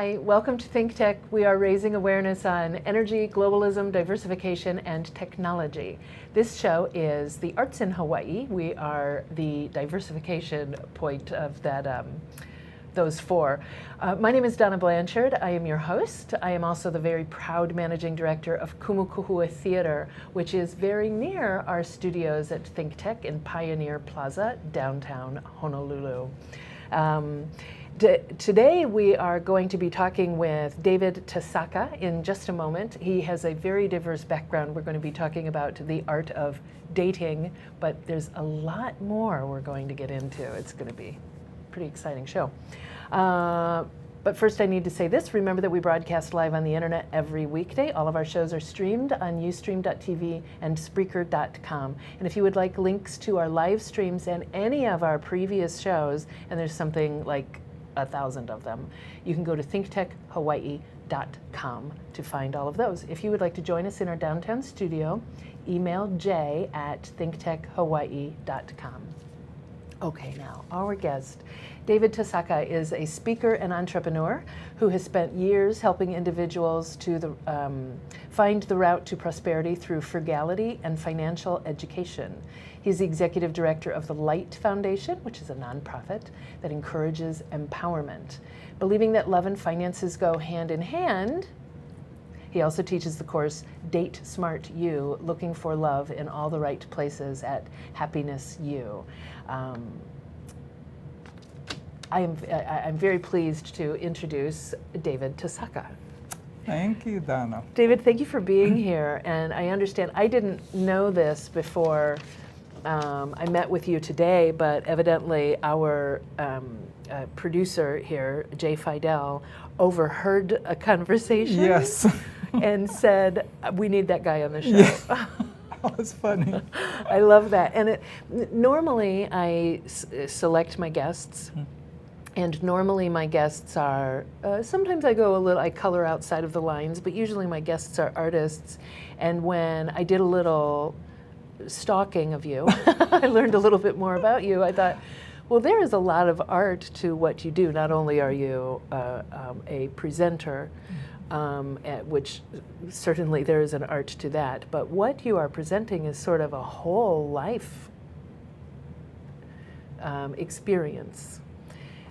Hi, welcome to ThinkTech. We are raising awareness on energy, globalism, diversification, and technology. This show is the arts in Hawaii. We are the diversification point of that, those four. My name is Donna Blanchard. I am your host. I am also the very proud managing director of Kumukuhua Theater, which is very near our studios at ThinkTech in Pioneer Plaza, downtown Honolulu. Today we are going to be talking with David Tasaka in just a moment. He has a very diverse background. We're going to be talking about the art of dating, but there's a lot more we're going to get into. It's going to be a pretty exciting show. But first I need to say this. Remember that we broadcast live on the internet every weekday. All of our shows are streamed on ustream.tv and Spreaker.com. And if you would like links to our live streams and any of our previous shows, and there's something like 1,000 of them, you can go to thinktechhawaii.com to find all of those. If you would like to join us in our downtown studio, email j@thinktechhawaii.com. Okay, now our guest, David Tasaka, is a speaker and entrepreneur who has spent years helping individuals to find the route to prosperity through frugality and financial education. He's the executive director of the Lyte Foundation, which is a nonprofit that encourages empowerment. Believing that love and finances go hand in hand, he also teaches the course DateSmartYou, looking for love in all the right places at Happiness You. I'm very pleased to introduce David Tasaka. Thank you, Donna. David, thank you for being here. And I understand, I didn't know this before I met with you today, but evidently our producer here, Jay Fidel, overheard a conversation. Yes. And said, we need that guy on the show. Yeah. That was funny. I love that. And normally I select my guests. And normally my guests are, sometimes I color outside of the lines, but usually my guests are artists. And when I did a little stalking of you, I learned a little bit more about you. I thought, well, there is a lot of art to what you do. Not only are you a presenter, which certainly there is an art to that, but what you are presenting is sort of a whole life experience.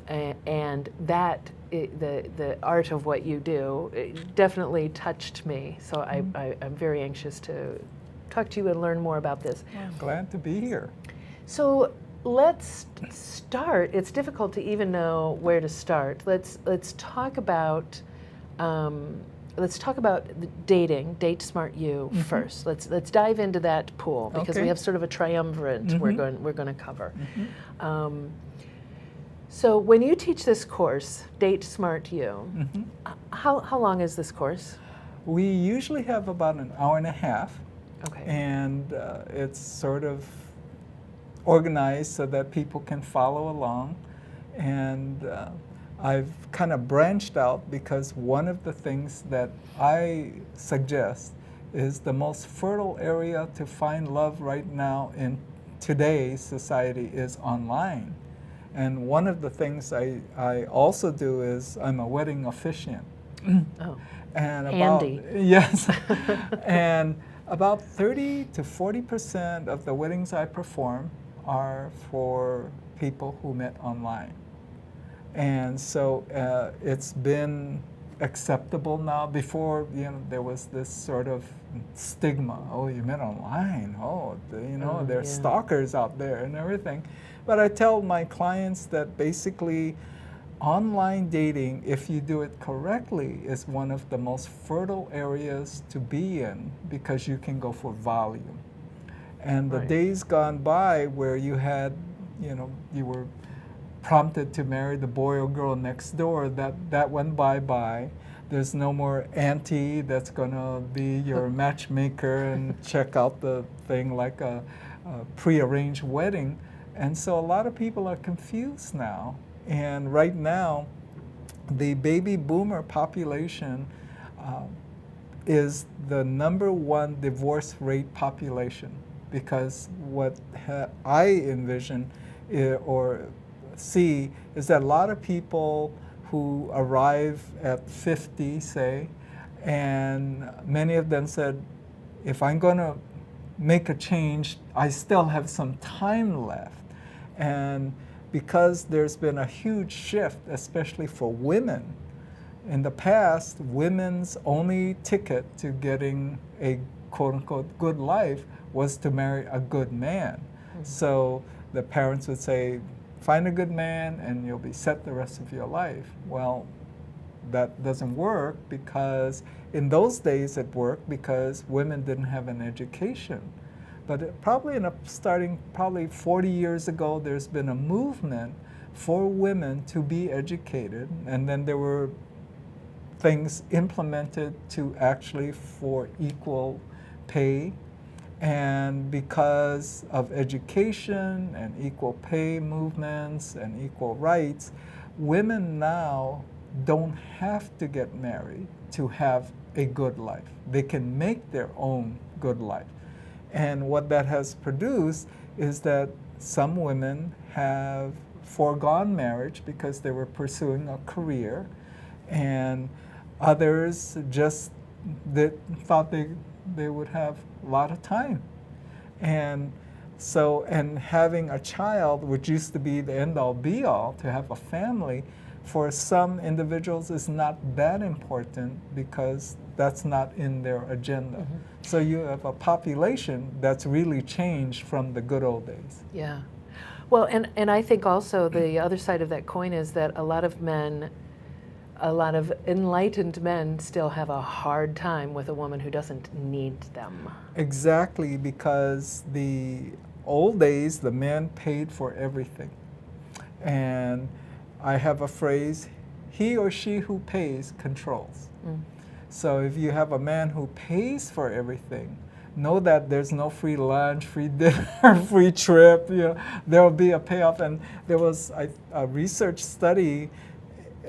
And that, the art of what you do, it definitely touched me. So I'm very anxious to talk to you and learn more about this. I'm glad to be here. So let's start. It's difficult to even know where to start. Let's talk about dating, DateSmartYou first. Let's dive into that pool because we have sort of a triumvirate we're going to cover. So when you teach this course, DateSmartYou, how long is this course? We usually have about an hour and a half. Okay. And it's sort of organized so that people can follow along. And I've kind of branched out because one of the things that I suggest is the most fertile area to find love right now in today's society is online. And one of the things I also do is I'm a wedding officiant. Oh, and handy. Yes. And about 30 to 40% of the weddings I perform are for people who met online. And so it's been acceptable now. Before, there was this sort of stigma. Oh, you met online. Oh, there are stalkers out there and everything. But I tell my clients that basically online dating, if you do it correctly, is one of the most fertile areas to be in because you can go for volume. And the days gone by where you had, you were prompted to marry the boy or girl next door, that went bye-bye. There's no more auntie that's going to be your matchmaker and check out the thing like a prearranged wedding. And so a lot of people are confused now. And right now, the baby boomer population is the #1 divorce rate population because what I envision or see is that a lot of people who arrive at 50, say, and many of them said, if I'm going to make a change, I still have some time left. And because there's been a huge shift, especially for women, in the past, women's only ticket to getting a quote-unquote good life was to marry a good man. Mm-hmm. So the parents would say, find a good man and you'll be set the rest of your life. Well, that doesn't work because in those days it worked because women didn't have an education. But probably starting 40 years ago, there's been a movement for women to be educated, and then there were things implemented to actually for equal pay. And because of education and equal pay movements and equal rights, women now don't have to get married to have a good life. They can make their own good life. And what that has produced is that some women have foregone marriage because they were pursuing a career, and others just thought they would have a lot of time. And so, and having a child, which used to be the end-all be-all, to have a family, for some individuals is not that important because that's not in their agenda. Mm-hmm. So you have a population that's really changed from the good old days. Yeah. Well, and I think also the other side of that coin is that a lot of men, a lot of enlightened men still have a hard time with a woman who doesn't need them. Exactly, because the old days, the men paid for everything. And I have a phrase, he or she who pays controls. Mm. So if you have a man who pays for everything, know that there's no free lunch, free dinner, free trip, there will be a payoff. And there was a research study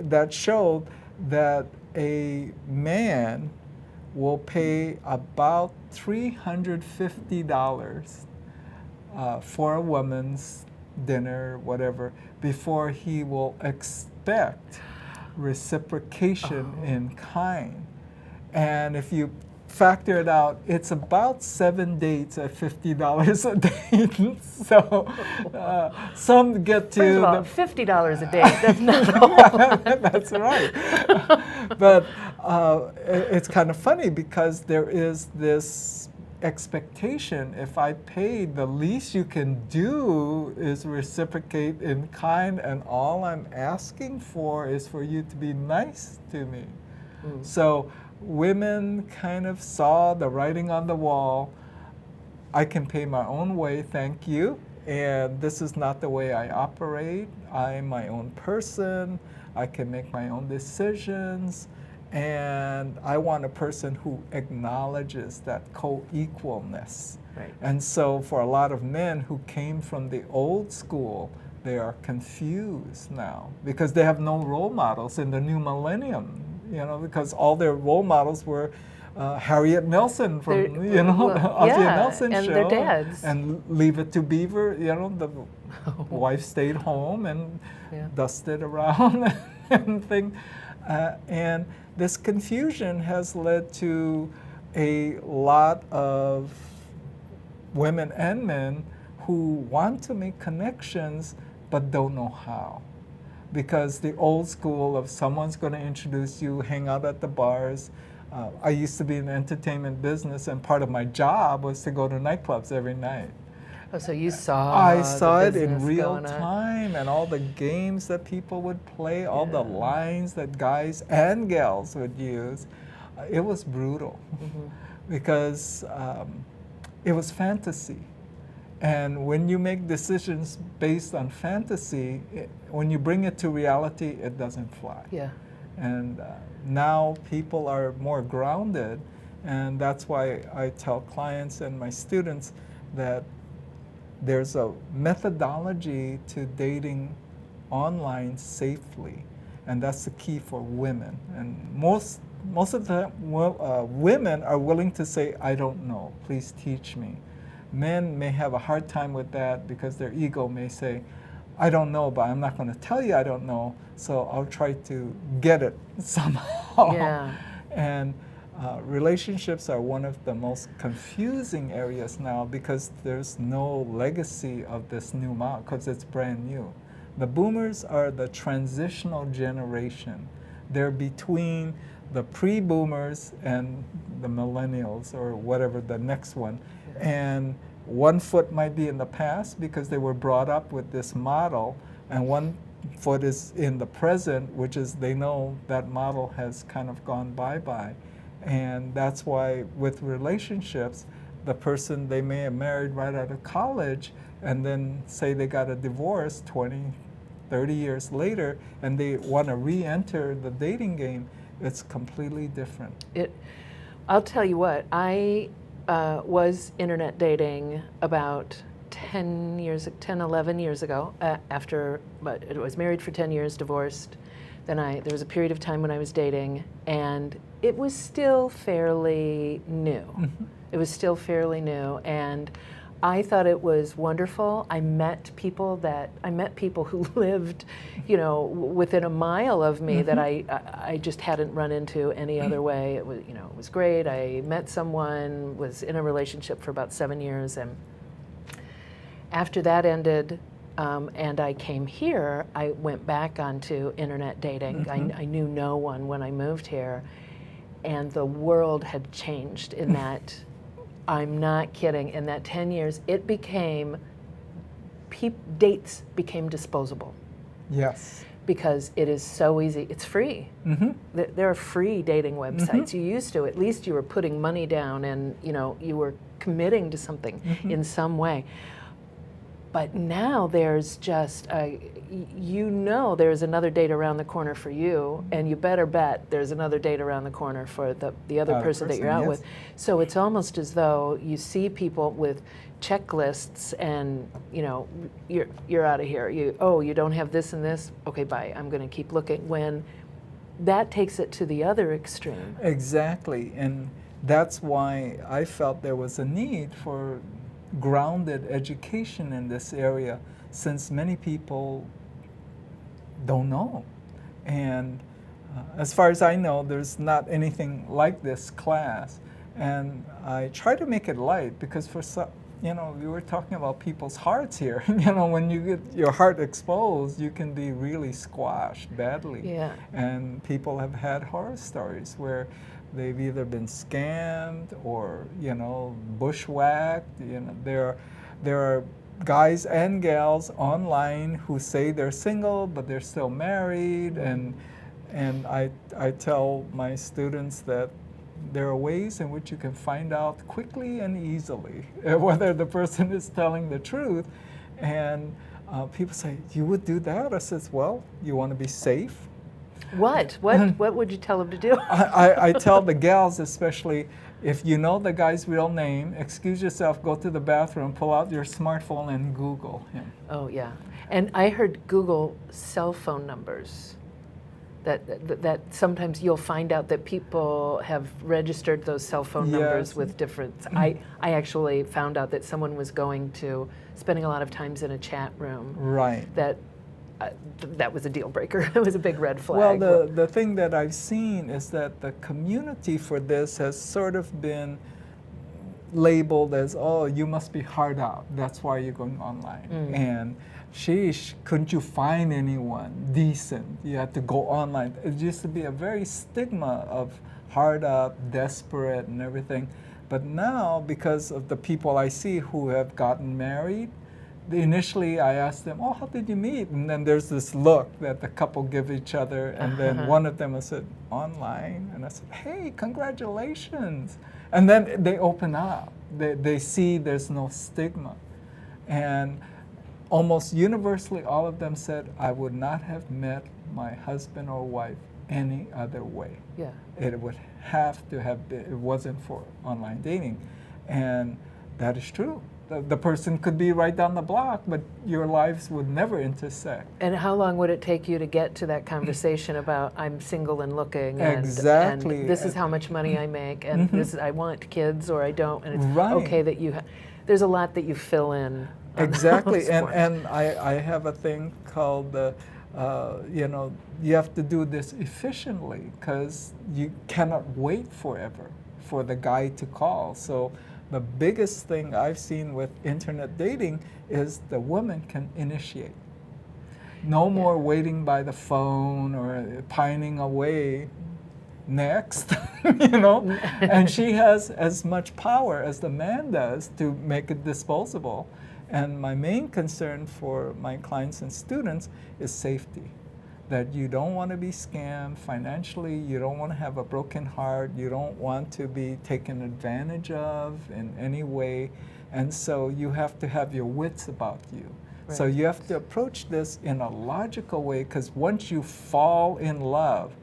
that showed that a man will pay about $350 for a woman's dinner, whatever, before he will expect reciprocation in kind. And if you factor it out, it's about 7 dates at $50 a date. So some get to... First of all, $50 a date, that's not all. That's right. But it's kind of funny because there is this expectation. If I pay, the least you can do is reciprocate in kind, and all I'm asking for is for you to be nice to me. Mm. So women kind of saw the writing on the wall. I can pay my own way, thank you, and this is not the way I operate. I'm my own person. I can make my own decisions. And I want a person who acknowledges that co-equalness. Right. And so for a lot of men who came from the old school, they are confused now because they have no role models in the new millennium, because all their role models were Harriet Nelson from, the Ossie Nelson and show. Their dads. And Leave It to Beaver, the wife stayed home and dusted around and things. And this confusion has led to a lot of women and men who want to make connections but don't know how. Because the old school of someone's going to introduce you, hang out at the bars. I used to be in the entertainment business, and part of my job was to go to nightclubs every night. Oh, so you saw I saw it in real time, and all the games that people would play, all the lines that guys and gals would use. It was brutal because it was fantasy. And when you make decisions based on fantasy, when you bring it to reality, it doesn't fly. Yeah. And now people are more grounded, and that's why I tell clients and my students that there's a methodology to dating online safely, and that's the key for women. And most of the women are willing to say, I don't know, please teach me. Men may have a hard time with that because their ego may say, I don't know, but I'm not going to tell you I don't know, so I'll try to get it somehow. Yeah. And relationships are one of the most confusing areas now because there's no legacy of this new model because it's brand new. The boomers are the transitional generation. They're between the pre-boomers and the millennials or whatever the next one. And one foot might be in the past because they were brought up with this model, and one foot is in the present, which is they know that model has kind of gone bye-bye. And that's why with relationships, the person they may have married right out of college and then say they got a divorce 20, 30 years later and they want to re-enter the dating game, it's completely different. I'll tell you what, I was internet dating about 10, 11 years ago, but I was married for 10 years, divorced. Then there was a period of time when I was dating, and it was still fairly new. Mm-hmm. It was still fairly new, and I thought it was wonderful. I met people who lived, within a mile of me that I just hadn't run into any other way. It was great. I met someone, was in a relationship for about 7 years, and after that ended, and I came here, I went back onto internet dating. I knew no one when I moved here, and the world had changed in that. I'm not kidding. In that 10 years, it became, dates became disposable. Yes. Because it is so easy. It's free. Mm-hmm. There are free dating websites. You used to, at least you were putting money down and you were committing to something in some way. But now there's just, there's another date around the corner for you, and you better bet there's another date around the corner for the other person that you're out with. So it's almost as though you see people with checklists and, you're out of here. You don't have this and this? Okay, bye. I'm going to keep looking. When that takes it to the other extreme. Exactly. And that's why I felt there was a need for grounded education in this area, since many people don't know. And as far as I know, there's not anything like this class. And I try to make it light because for some, we were talking about people's hearts here. When you get your heart exposed, you can be really squashed badly. Yeah. And people have had horror stories where they've either been scammed or, bushwhacked. There are guys and gals online who say they're single, but they're still married. And I tell my students that there are ways in which you can find out quickly and easily whether the person is telling the truth. And people say, you would do that? I says, well, you want to be safe? What would you tell them to do? I tell the gals especially, if you know the guy's real name, excuse yourself, go to the bathroom, pull out your smartphone and Google him. Oh yeah, and I heard Google cell phone numbers. That sometimes you'll find out that people have registered those cell phone numbers with different. I actually found out that someone was spending a lot of times in a chat room. Right. That was a deal breaker. It was a big red flag. Well, the thing that I've seen is that the community for this has sort of been labeled as, oh, you must be hard out. That's why you're going online. And sheesh, couldn't you find anyone decent? You had to go online. It used to be a very stigma of hard up, desperate, and everything. But now, because of the people I see who have gotten married, initially I asked them, oh, how did you meet? And then there's this look that the couple give each other. And then one of them said, online. And I said, hey, congratulations. And then they open up. They see there's no stigma. And almost universally, all of them said, I would not have met my husband or wife any other way. Yeah. It would have to have been, it wasn't for online dating. And that is true. The person could be right down the block, but your lives would never intersect. And how long would it take you to get to that conversation about I'm single and looking, exactly. And this is how much money I make, and this I want kids or I don't, and it's right. okay that there's a lot that you fill in Exactly, those forms. and I have a thing called you have to do this efficiently because you cannot wait forever for the guy to call. So the biggest thing I've seen with internet dating is the woman can initiate. No more waiting by the phone or pining away. Next, and she has as much power as the man does to make it disposable. And my main concern for my clients and students is safety. That you don't want to be scammed financially, you don't want to have a broken heart, you don't want to be taken advantage of in any way. And so you have to have your wits about you. Right. So you have to approach this in a logical way, because once you fall in love,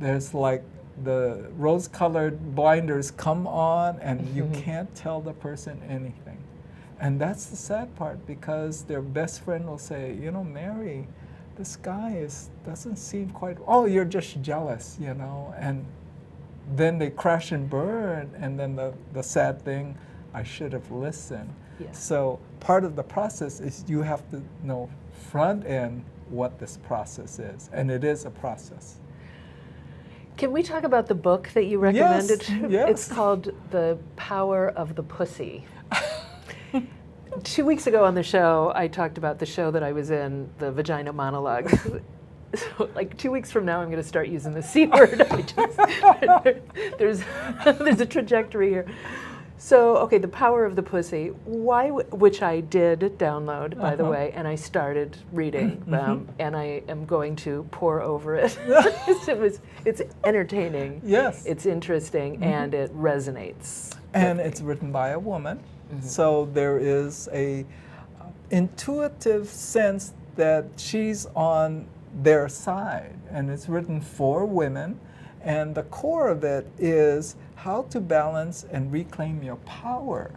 there's like the rose-colored blinders come on and you can't tell the person anything. And that's the sad part, because their best friend will say, Mary, this guy doesn't seem quite, oh, you're just jealous, and then they crash and burn, and then the sad thing, I should have listened. Yes. So part of the process is you have to know front end what this process is, and it is a process. Can we talk about the book that you recommended? Yes. It's called The Power of the Pussy. 2 weeks ago on the show, I talked about the show that I was in, the Vagina Monologue. So, like 2 weeks from now, I'm going to start using the C word. There's a trajectory here. So, okay, The Power of the Pussy, which I did download, by the way, and I started reading, and I am going to pour over it. It's entertaining. Yes. It's interesting, and it resonates. And it's written by a woman, so there is a intuitive sense that she's on their side, and it's written for women, and the core of it is how to balance and reclaim your power.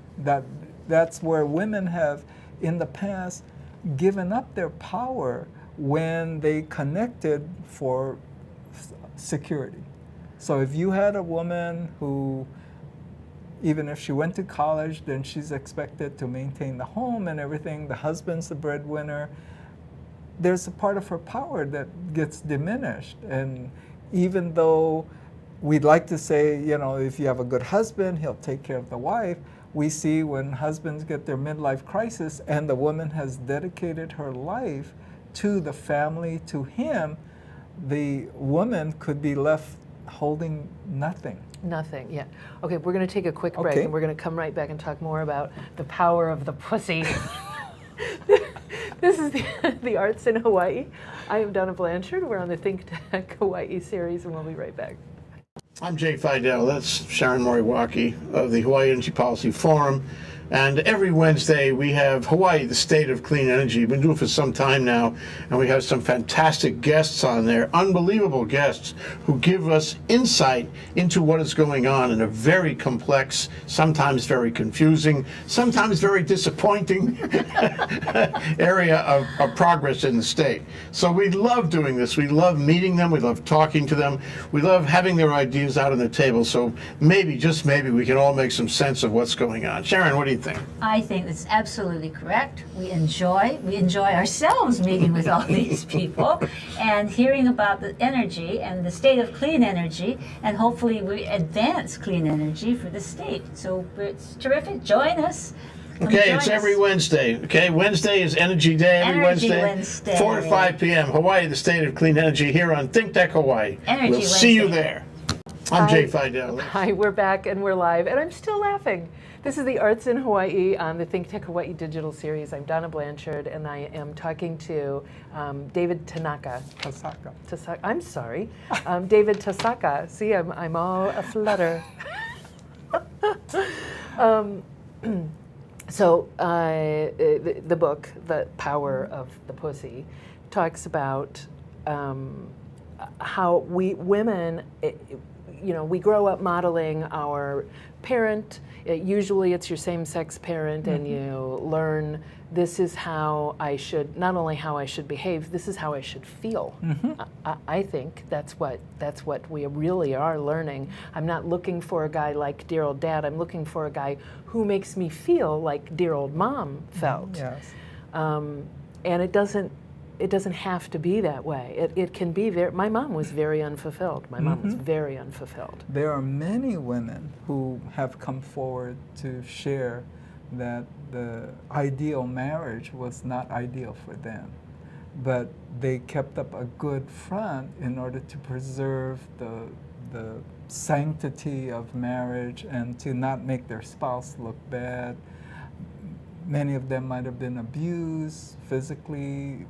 That's where women have, in the past, given up their power when they connected for security. So if you had a woman who, even if she went to college, then she's expected to maintain the home and everything, the husband's the breadwinner, there's a part of her power that gets diminished. And even though we'd like to say, if you have a good husband, he'll take care of the wife, we see when husbands get their midlife crisis and the woman has dedicated her life to the family, to him, the woman could be left holding nothing. Nothing, yeah. Okay, we're going to take a quick break, and we're going to come right back and talk more about the power of the pussy. This is the Arts in Hawaii. I am Donna Blanchard. We're on the ThinkTech Hawaii series, and we'll be right back. I'm Jay Fidel. That's Sharon Moriwaki of the Hawaii Energy Policy Forum. And every Wednesday we have Hawaii, the State of Clean Energy. We've been doing it for some time now, and we have some fantastic guests on there, unbelievable guests who give us insight into what is going on in a very complex, sometimes very confusing, sometimes very disappointing area of progress in the state. So we love doing this. We love meeting them. We love talking to them. We love having their ideas out on the table. So maybe, just maybe, we can all make some sense of what's going on. Sharon, what do you think? I think that's absolutely correct. We enjoy ourselves meeting with all these people and hearing about the energy and the state of clean energy, and hopefully we advance clean energy for the state. So it's terrific. Join us. Okay, it's every Wednesday. Okay, Wednesday is Energy Day. Every Wednesday, 4 to 5 p.m. Hawaii, the State of Clean Energy, here on ThinkTech Hawaii. We'll see you there. I'm Jay Fidel. Hi, we're back and we're live, and I'm still laughing. This is the Arts in Hawaii on the ThinkTech Hawaii digital series. I'm Donna Blanchard, and I am talking to David Tasaka. I'm sorry, David Tasaka. See, I'm all aflutter. So the book, The Power of the Pussy, talks about how we women, we grow up modeling our parent. Usually it's your same-sex parent, and you learn this is how I should, not only how I should behave, this is how I should feel. I think that's what we really are learning. I'm not looking for a guy like dear old dad. I'm looking for a guy who makes me feel like dear old mom felt. Yes. And it doesn't have to be that way. It can be very, my mom was very unfulfilled. My mom was very unfulfilled. There are many women who have come forward to share that the ideal marriage was not ideal for them, but they kept up a good front in order to preserve the sanctity of marriage and to not make their spouse look bad. Many of them might have been abused physically,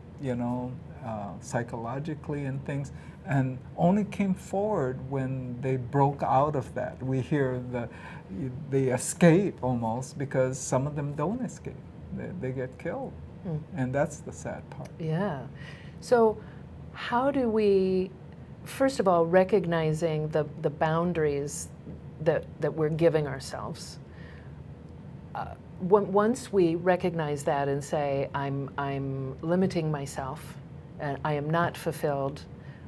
psychologically and things, and only came forward when they broke out of that. We hear the escape almost, because some of them don't escape. They get killed. And that's the sad part. Yeah. So how do we, first of all, recognizing the boundaries that we're giving ourselves, once we recognize that and say, I'm limiting myself, and I am not fulfilled,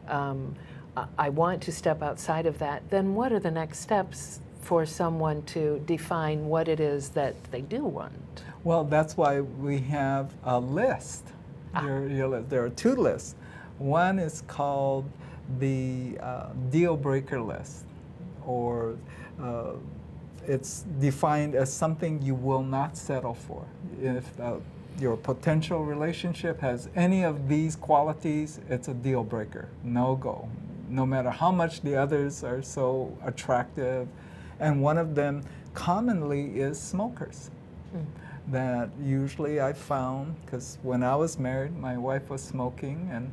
I want to step outside of that, then what are the next steps for someone to define what it is that they do want? Well, that's why we have a list. There are two lists. One is called the deal breaker list, or it's defined as something you will not settle for. If your potential relationship has any of these qualities, it's a deal breaker, no go, no matter how much the others are so attractive. And one of them commonly is smokers. That usually I found, because when I was married, my wife was smoking, and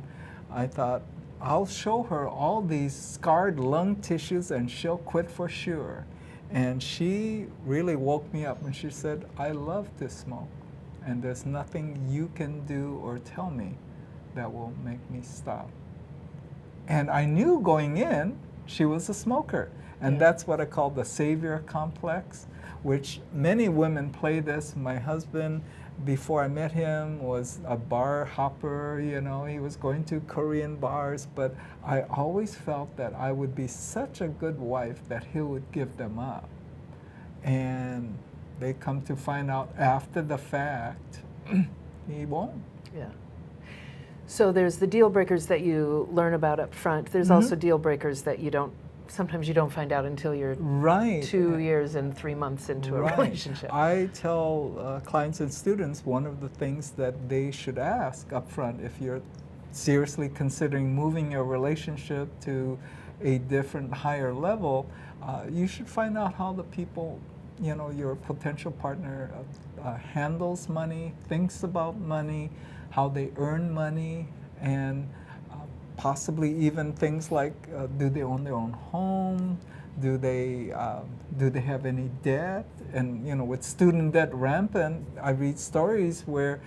I thought, I'll show her all these scarred lung tissues and she'll quit for sure. And she really woke me up when she said, I love to smoke, and there's nothing you can do or tell me that will make me stop. And I knew going in she was a smoker. And that's what I call the savior complex, which many women play this. My husband, before I met him, was a bar hopper, he was going to Korean bars, but I always felt that I would be such a good wife that he would give them up. And they come to find out after the fact, he won't. Yeah. So there's the deal breakers that you learn about up front. There's also deal breakers that sometimes you don't find out until you're 2 years and 3 months into a relationship. I tell clients and students one of the things that they should ask up front if you're seriously considering moving your relationship to a different, higher level, you should find out how the people, your potential partner handles money, thinks about money, how they earn money, and possibly even things like, do they own their own home? Do they have any debt? And with student debt rampant, I read stories where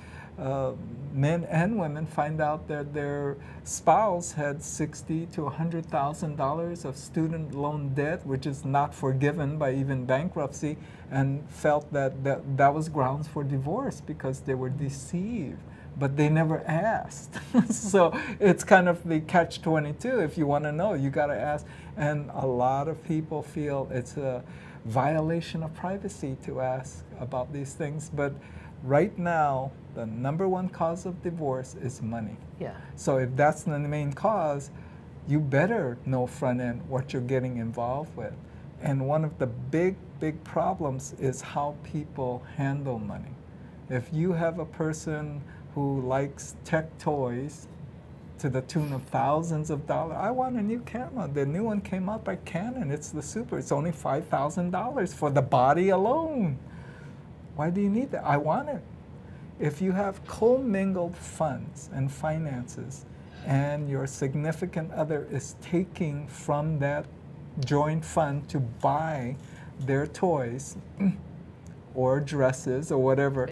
men and women find out that their spouse had $60,000 to $100,000 of student loan debt, which is not forgiven by even bankruptcy, and felt that was grounds for divorce because they were deceived. But they never asked. So it's kind of the catch-22. If you want to know, you got to ask. And a lot of people feel it's a violation of privacy to ask about these things. But right now, the number one cause of divorce is money. Yeah. So if that's the main cause, you better know front end what you're getting involved with. And one of the big problems is how people handle money. If you have a person who likes tech toys to the tune of thousands of dollars. I want a new camera. The new one came out by Canon. It's the Super. It's only $5,000 for the body alone. Why do you need that? I want it. If you have commingled funds and finances and your significant other is taking from that joint fund to buy their toys or dresses or whatever,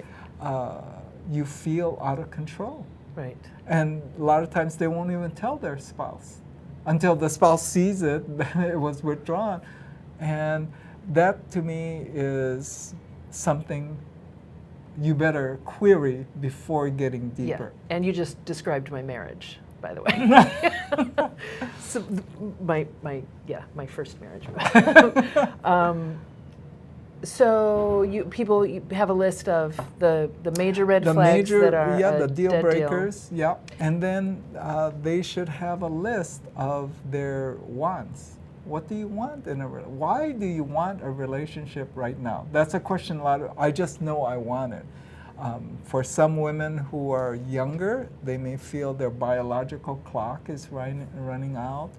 you feel out of control. Right. And a lot of times they won't even tell their spouse until the spouse sees it, it was withdrawn. And that to me is something you better query before getting deeper. Yeah. And you just described my marriage, by the way. So, my first marriage. So you have a list of the major red The flags major, that are yeah, a the deal dead breakers, yeah. And then they should have a list of their wants. What do you want in a why do you want a relationship right now? That's a question I just know I want it. For some women who are younger, they may feel their biological clock is running out.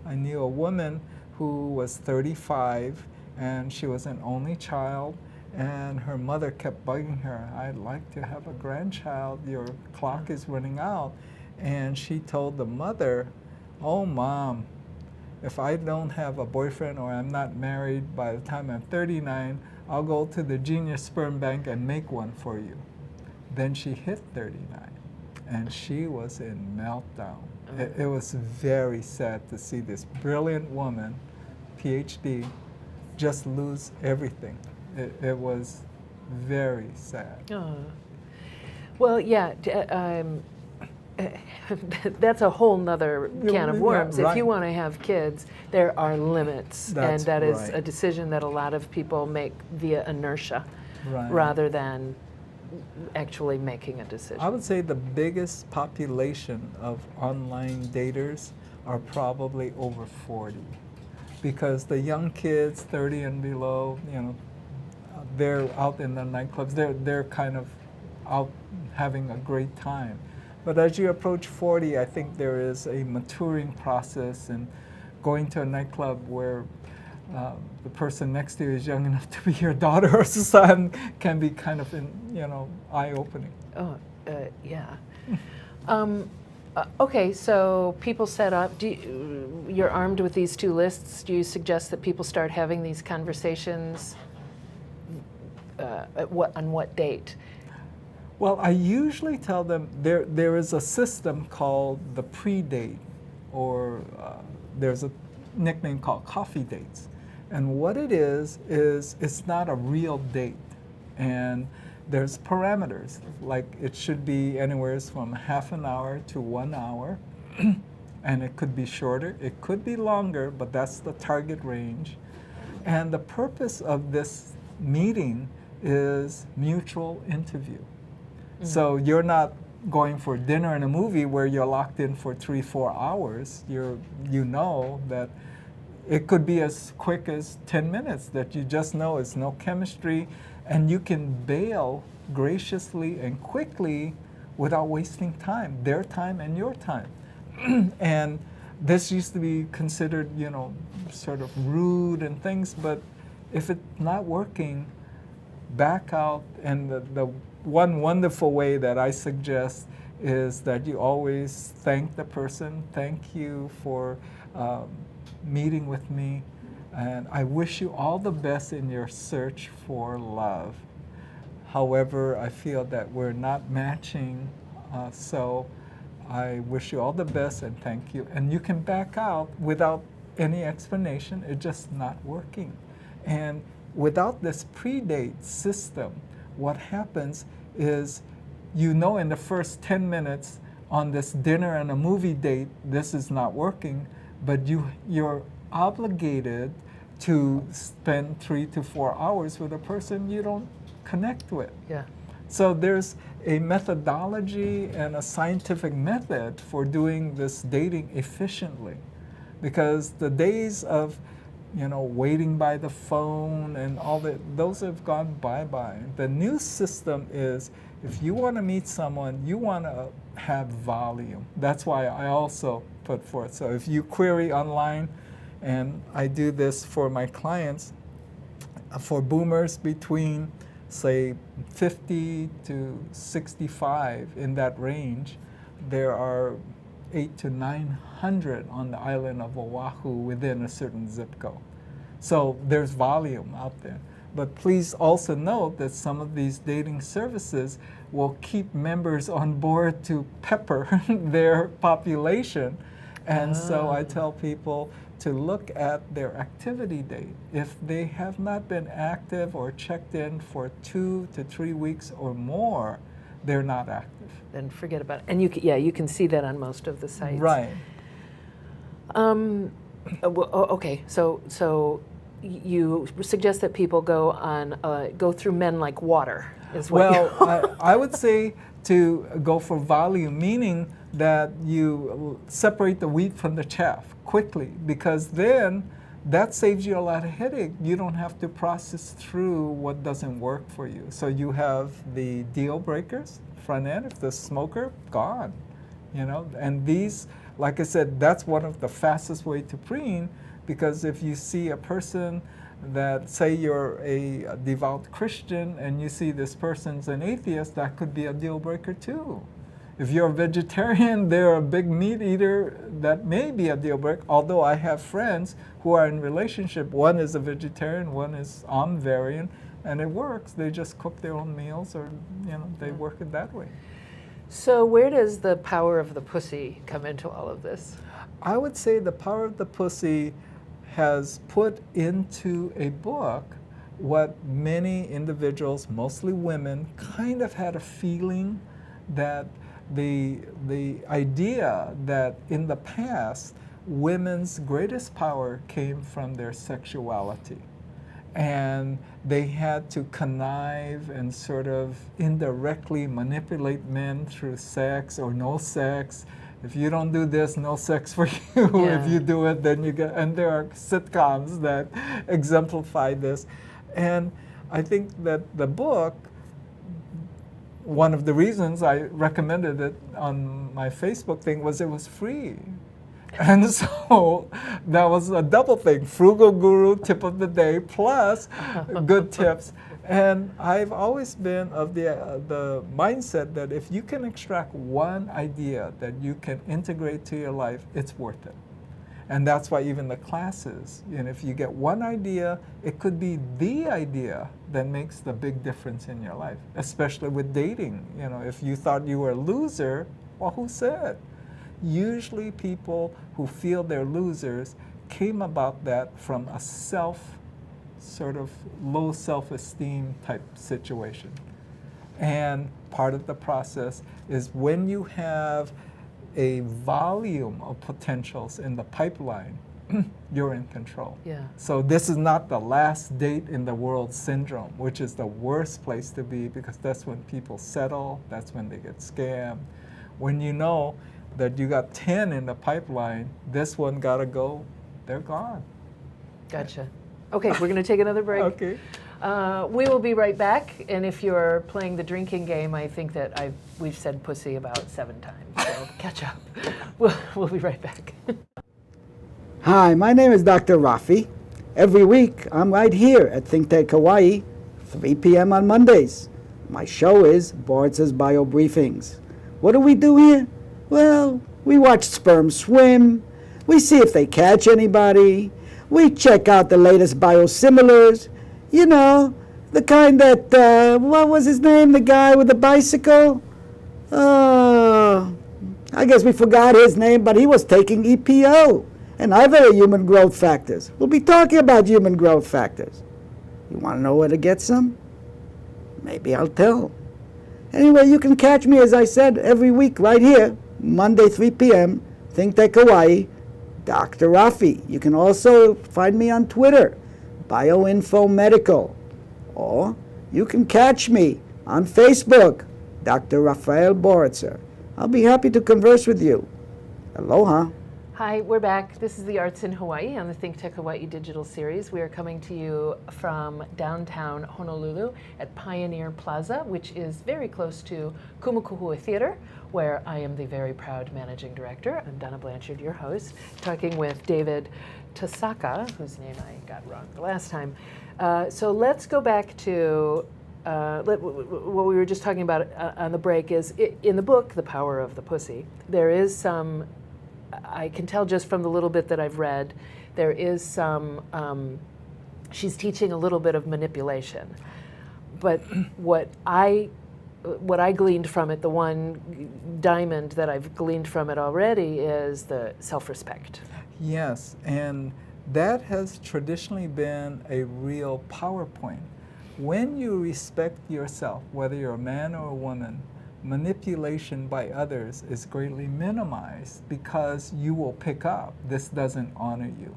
I knew a woman who was 35 and she was an only child, and her mother kept bugging her, I'd like to have a grandchild, your clock is running out. And she told the mother, oh mom, if I don't have a boyfriend or I'm not married by the time I'm 39, I'll go to the Genius Sperm Bank and make one for you. Then she hit 39 and she was in meltdown. It was very sad to see this brilliant woman, PhD, just lose everything. It was very sad. Well, yeah, that's a whole nother can of worms. Yeah, right. If you want to have kids, there are limits, That's and that is right. a decision that a lot of people make via inertia, Right. rather than actually making a decision. I would say the biggest population of online daters are probably over 40, because the young kids, 30 and below, they're out in the nightclubs. They're kind of out having a great time. But as you approach 40, I think there is a maturing process, and going to a nightclub where the person next to you is young enough to be your daughter or son can be kind of, eye-opening. Oh, yeah. Okay, so people set up. You're armed with these two lists. Do you suggest that people start having these conversations on what date? Well, I usually tell them there is a system called the pre-date, or there's a nickname called coffee dates. And what it is it's not a real date. And there's parameters, like it should be anywhere from half an hour to 1 hour. And it could be shorter, it could be longer, but that's the target range. And the purpose of this meeting is mutual interview. So you're not going for dinner and a movie where you're locked in for 3-4 hours. You know that it could be as quick as 10 minutes, that you just know it's no chemistry, and you can bail graciously and quickly without wasting time, their time and your time. And this used to be considered, sort of rude and things, but if it's not working, back out. And the one wonderful way that I suggest is that you always thank the person. Thank you for meeting with me, and I wish you all the best in your search for love. However, I feel that we're not matching, so I wish you all the best and thank you. And you can back out without any explanation. It's just not working. And without this pre-date system, what happens is, in the first 10 minutes on this dinner and a movie date, this is not working, but you're obligated to spend 3 to 4 hours with a person you don't connect with. Yeah. So there's a methodology and a scientific method for doing this dating efficiently, because the days of waiting by the phone and all that, those have gone bye-bye. The new system is, if you want to meet someone, you want to have volume. That's why I also put forth. So if you query online, and I do this for my clients, for boomers between, say, 50 to 65, in that range, there are 800 to 900 on the island of Oahu within a certain zip code. So there's volume out there. But please also note that some of these dating services will keep members on board to pepper their population. And so I tell people to look at their activity date. If they have not been active or checked in for 2 to 3 weeks or more, they're not active. Then forget about it. And you can see that on most of the sites. Right. Okay, so you suggest that people go through men like water. Is what Well, I would say to go for volume, meaning that you separate the wheat from the chaff quickly, because then that saves you a lot of headache. You don't have to process through what doesn't work for you. So you have the deal breakers, front end, if the smoker, gone. You know, and these, like I said, that's one of the fastest way to preen, because if you see a person that, say you're a devout Christian and you see this person's an atheist, that could be a deal breaker too. If you're a vegetarian, they're a big meat eater, that may be a deal breaker, although I have friends who are in relationship, one is a vegetarian, one is omnivorian, and it works. They just cook their own meals, or they work it that way. So where does the power of the pussy come into all of this? I would say the power of the pussy has put into a book what many individuals, mostly women, kind of had a feeling that the idea that in the past women's greatest power came from their sexuality, and they had to connive and sort of indirectly manipulate men through sex or no sex. If you don't do this, no sex for you. Yeah. If you do it, then you get, and there are sitcoms that exemplify this. And I think that the book, one of the reasons I recommended it on my Facebook thing was it was free. And so that was a double thing, frugal guru tip of the day plus good tips. And I've always been of the mindset that if you can extract one idea that you can integrate to your life, it's worth it. And that's why even the classes, if you get one idea, it could be the idea that makes the big difference in your life, especially with dating. If you thought you were a loser, well, who said? Usually people who feel they're losers came about that from a sort of low self-esteem type situation. And part of the process is when you have a volume of potentials in the pipeline, you're in control. Yeah. So this is not the last date in the world syndrome, which is the worst place to be, because that's when people settle, that's when they get scammed. When you know that you got 10 in the pipeline, this one gotta go, they're gone. Gotcha. Okay, we're going to take another break. Okay. We will be right back. And if you're playing the drinking game, I think that we've said pussy about 7 times. So catch up. We'll be right back. Hi, my name is Dr. Rafi. Every week, I'm right here at ThinkTech Hawaii, 3 p.m. on Mondays. My show is Boards' Bio Briefings. What do we do here? Well, we watch sperm swim. We see if they catch anybody. We check out the latest biosimilars. The kind that, what was his name? The guy with the bicycle? I guess we forgot his name, but he was taking EPO and other human growth factors. We'll be talking about human growth factors. You want to know where to get some? Maybe I'll tell. Anyway, you can catch me, as I said, every week right here, Monday, 3 p.m., ThinkTech Hawaii, Dr. Rafi. You can also find me on Twitter, BioInfoMedical. Or you can catch me on Facebook, Dr. Rafael Boritzer. I'll be happy to converse with you. Aloha. Hi, we're back. This is the Arts in Hawaii on the ThinkTech Hawaii digital series. We are coming to you from downtown Honolulu at Pioneer Plaza, which is very close to Kumukuhua Theater, where I am the very proud managing director. I'm Donna Blanchard, your host, talking with David Tasaka, whose name I got wrong the last time. So let's go back to what we were just talking about on the break is, in the book, The Power of the Pussy, there is some, I can tell just from the little bit that I've read, there is some, she's teaching a little bit of manipulation. But what I gleaned from it, the one diamond that I've gleaned from it already, is the self-respect. Yes, and that has traditionally been a real power point. When you respect yourself, whether you're a man or a woman, manipulation by others is greatly minimized, because you will pick up this doesn't honor you.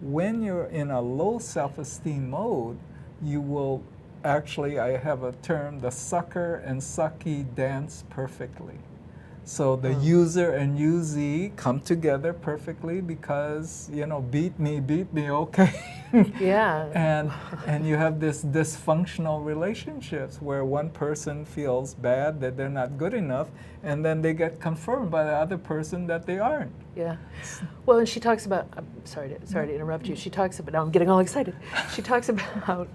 when you're in a low self-esteem mode, you will actually, I have a term, the sucker and sucky dance perfectly. So the user and usee come together perfectly because, you know, beat me, okay. Yeah. And you have this dysfunctional relationships where one person feels bad that they're not good enough, and then they get confirmed by the other person that they aren't. Yeah. Well, and she talks about, I'm sorry to interrupt you. She talks about, now I'm getting all excited. She talks about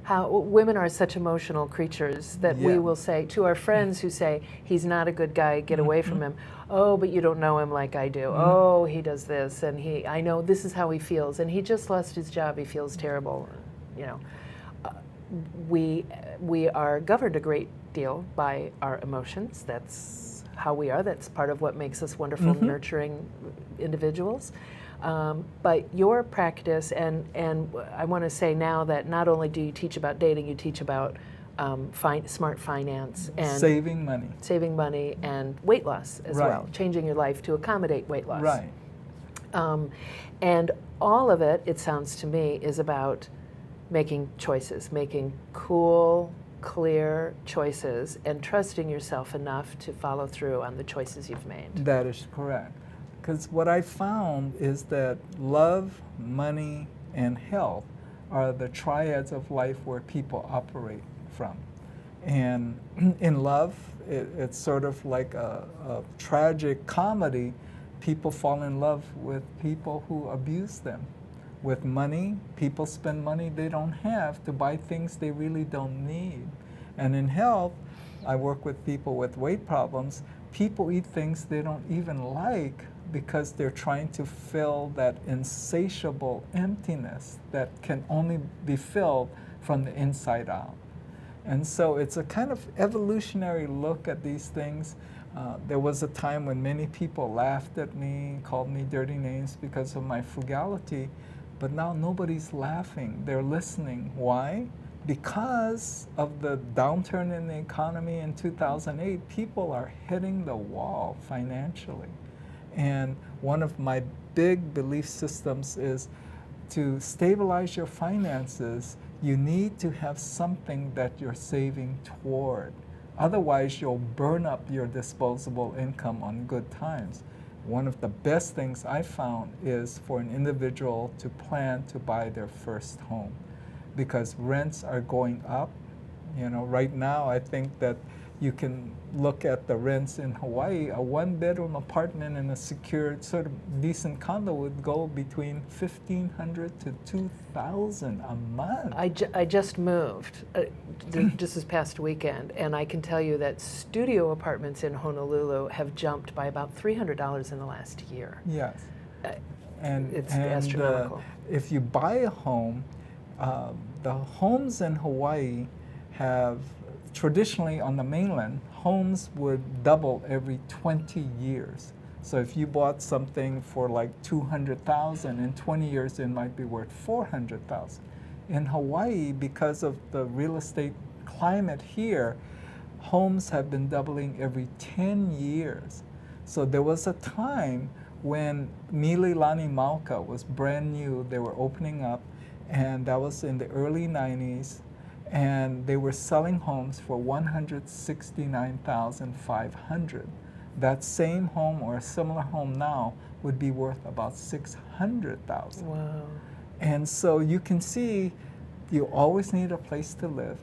how women are such emotional creatures that we Yeah. will say to our friends who say, he's not a good guy, get away from him. Oh, but you don't know him like I do. Oh, he does this, and I know this is how he feels, and he just lost his job, he feels terrible. You know, we are governed a great deal by our emotions. That's how we are. That's part of what makes us wonderful, nurturing individuals. But your practice, and I want to say now that not only do you teach about dating, you teach about smart finance and Saving money. And weight loss as Right. well, changing your life to accommodate weight loss. Right. And all of it, it sounds to me, is about making choices, making cool, clear choices, and trusting yourself enough to follow through on the choices you've made. That is correct. Because what I found is that love, money, and health are the triads of life where people operate from. And in love, it's sort of like a tragic comedy. People fall in love with people who abuse them. With money, people spend money they don't have to buy things they really don't need. And in health, I work with people with weight problems. People eat things they don't even like because they're trying to fill that insatiable emptiness that can only be filled from the inside out. And so it's a kind of evolutionary look at these things. There was a time when many people laughed at me, called me dirty names because of my frugality, but now nobody's laughing. They're listening. Why? Because of the downturn in the economy in 2008, people are hitting the wall financially. And one of my big belief systems is to stabilize your finances, you need to have something that you're saving toward. Otherwise, you'll burn up your disposable income on good times. One of the best things I found is for an individual to plan to buy their first home, because rents are going up. You know, right now I think that you can look at the rents in Hawaii. A one-bedroom apartment in a secured, sort of decent condo would go between $1,500 to $2,000 a month. I just moved just this past weekend, and I can tell you that studio apartments in Honolulu have jumped by about $300 in the last year. Yes. It's astronomical. If you buy a home, the homes in Hawaii have traditionally on the mainland, homes would double every 20 years. So if you bought something for like $200,000, in 20 years it might be worth $400,000. In Hawaii, because of the real estate climate here, homes have been doubling every 10 years. So there was a time when Mililani Mauka was brand new, they were opening up, and that was in the early 90s. And they were selling homes for $169,500. That same home or a similar home now would be worth about $600,000. Wow. And so you can see you always need a place to live,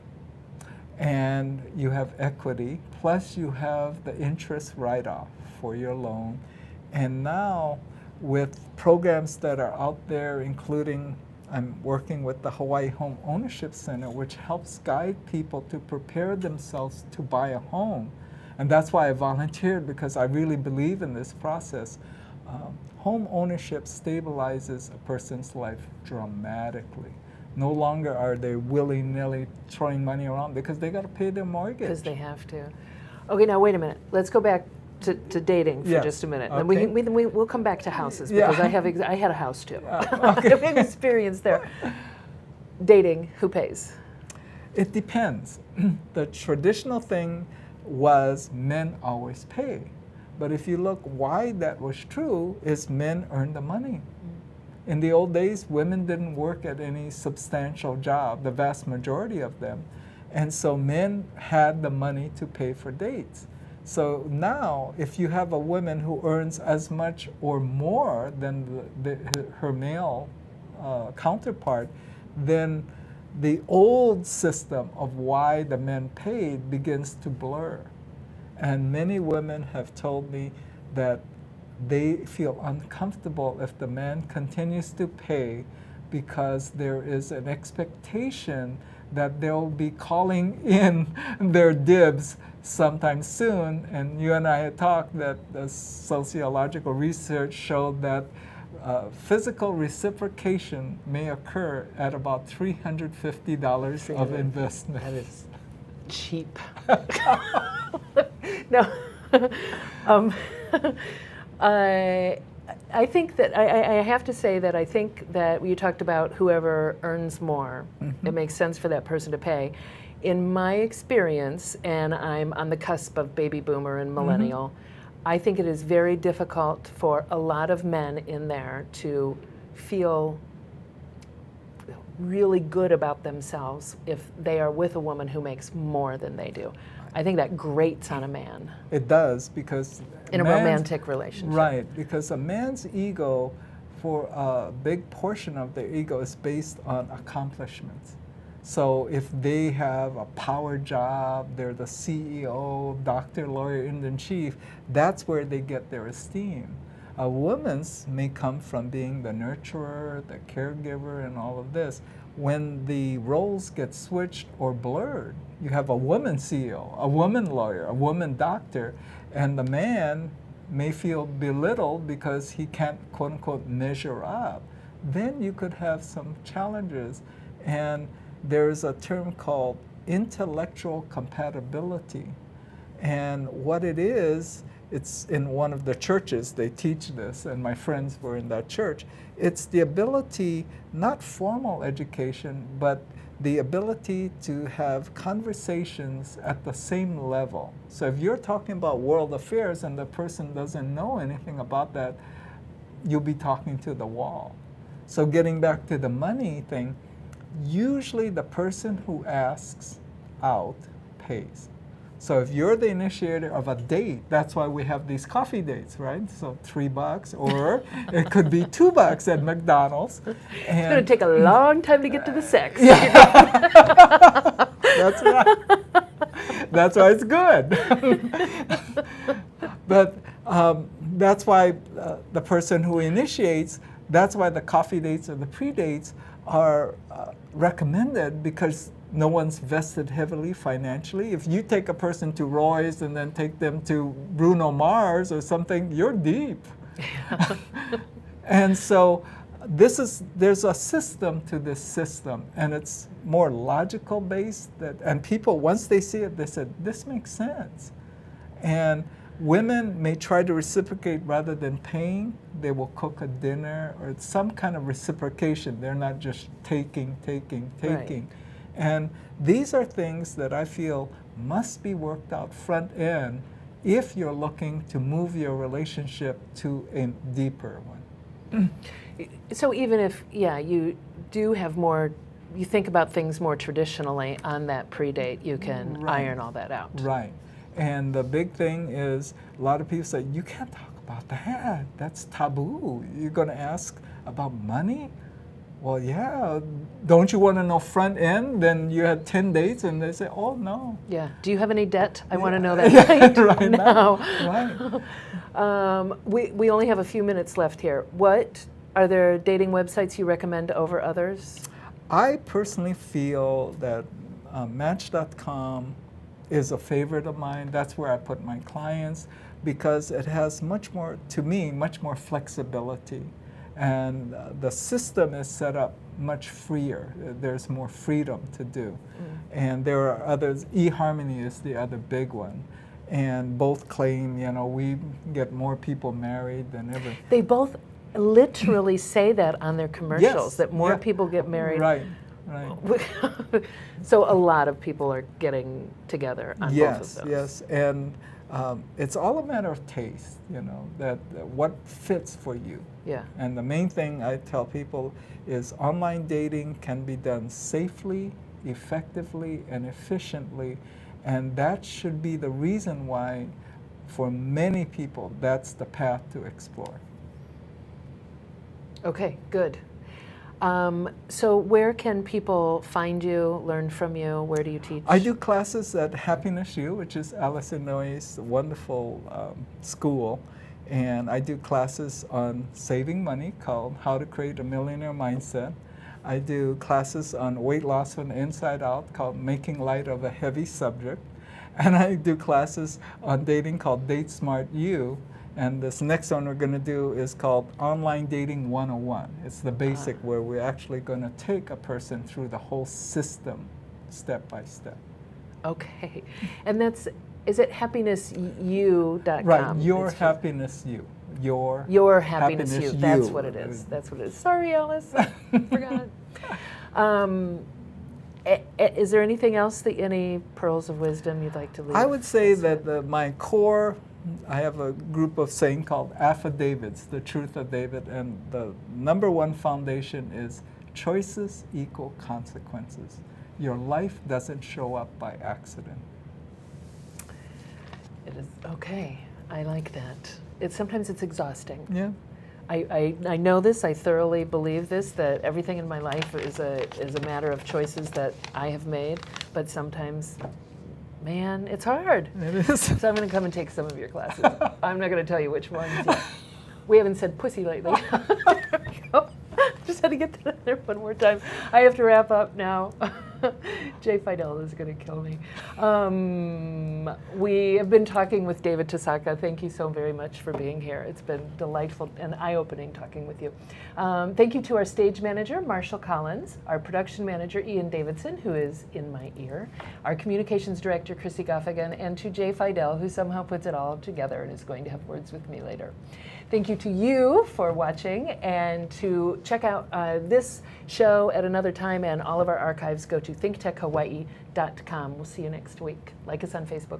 and you have equity, plus you have the interest write-off for your loan. And now with programs that are out there, including I'm working with the Hawaii Home Ownership Center, which helps guide people to prepare themselves to buy a home. And that's why I volunteered, because I really believe in this process. Home ownership stabilizes a person's life dramatically. No longer are they willy-nilly throwing money around because they got to pay their mortgage. Because they have to. Okay, now wait a minute. Let's go back to dating for Yes. just a minute. Okay. And we'll come back to houses, Yeah. because I had a house too. Okay. I have experience there. Dating, who pays? It depends. The traditional thing was men always pay. But if you look why that was true, is men earn the money. In the old days, women didn't work at any substantial job, the vast majority of them. And so men had the money to pay for dates. So now, if you have a woman who earns as much or more than her male counterpart, then the old system of why the men paid begins to blur. And many women have told me that they feel uncomfortable if the man continues to pay because there is an expectation that they'll be calling in their dibs sometime soon. And you and I had talked that the sociological research showed that physical reciprocation may occur at about $350 of investment. That is cheap. No. I think that I have to say that I think that you talked about whoever earns more, it makes sense for that person to pay. In my experience, and I'm on the cusp of baby boomer and millennial, I think it is very difficult for a lot of men in there to feel really good about themselves if they are with a woman who makes more than they do. I think that grates on a man. It does, because in a romantic relationship. Right, because a man's ego, for a big portion of their ego, is based on accomplishments. So if they have a power job, they're the CEO, doctor, lawyer, Indian-chief, that's where they get their esteem. A woman's may come from being the nurturer, the caregiver, and all of this. When the roles get switched or blurred, you have a woman CEO, a woman lawyer, a woman doctor, and the man may feel belittled because he can't, quote unquote, measure up. Then you could have some challenges. And there's a term called intellectual compatibility. And what it is, it's in one of the churches, they teach this, and my friends were in that church. It's the ability, not formal education, but the ability to have conversations at the same level. So if you're talking about world affairs and the person doesn't know anything about that, you'll be talking to the wall. So getting back to the money thing, usually the person who asks out pays. So if you're the initiator of a date, that's why we have these coffee dates, right? So $3, or it could be $2 at McDonald's. It's going to take a long time to get to the sex. Yeah. That's right. That's why it's good. But that's why the person who initiates, that's why the coffee dates or the pre-dates are recommended, because no one's vested heavily financially. If you take a person to Roy's and then take them to Bruno Mars or something, you're deep. And so there's a system to this system, and it's more logical based. And people, once they see it, they said, this makes sense. And women may try to reciprocate rather than paying. They will cook a dinner or some kind of reciprocation. They're not just taking. Right. And these are things that I feel must be worked out front end if you're looking to move your relationship to a deeper one. So even if, you do have more, you think about things more traditionally on that pre-date, you can iron all that out. Right. And the big thing is, a lot of people say, you can't talk about that. That's taboo. You're going to ask about money? Well, yeah. Don't you want to know front end? Then you had 10 dates, and they say, oh, no. Yeah. Do you have any debt? I want to know that right now. Right. We only have a few minutes left here. What are there dating websites you recommend over others? I personally feel that Match.com is a favorite of mine. That's where I put my clients, because it has much more, to me, much more flexibility. And the system is set up much freer. There's more freedom to do. And there are others. eHarmony is the other big one. And both claim, we get more people married than ever. They both literally say that on their commercials, that more people get married. Right. So a lot of people are getting together on both of those. Yes, and It's all a matter of taste, you know, that what fits for you. Yeah. And the main thing I tell people is online dating can be done safely, effectively, and efficiently, and that should be the reason why, for many people, that's the path to explore. Okay, good. So where can people find you, learn from you? Where do you teach? I do classes at HappinessYou, which is Alice Inouye's wonderful school. And I do classes on saving money called How to Create a Millionaire Mindset. I do classes on weight loss from the inside out called Making Light of a Heavy Subject. And I do classes on dating called DateSmartYou. And this next one we're going to do is called Online Dating 101. It's the basic where we're actually going to take a person through the whole system, step by step. Okay. And is it happinessyou.com? Right, Your Happiness You. Your Happiness You. That's You. what it is. That's what it is. Sorry, Alice. Forgot. Is there anything else, any pearls of wisdom you'd like to leave? I would say that my core, I have a group of saying called affidavits, the truth of David, and the number one foundation is choices equal consequences. Your life doesn't show up by accident. It is okay. I like that. Sometimes it's exhausting. Yeah. I know this. I thoroughly believe this. That everything in my life is a matter of choices that I have made. But sometimes, man, it's hard. It is. So I'm going to come and take some of your classes. I'm not going to tell you which ones yet. We haven't said pussy lately. There we go. Just had to get that in there one more time. I have to wrap up now. Jay Fidel is going to kill me. We have been talking with David Tasaka. Thank you so very much for being here. It's been delightful and eye-opening talking with you. Thank you to our stage manager, Marshall Collins, our production manager, Ian Davidson, who is in my ear, our communications director, Chrissy Goffigan, and to Jay Fidel, who somehow puts it all together and is going to have words with me later. Thank you to you for watching, and to check out this show at another time and all of our archives, go to thinktechhawaii.com. We'll see you next week. Like us on Facebook.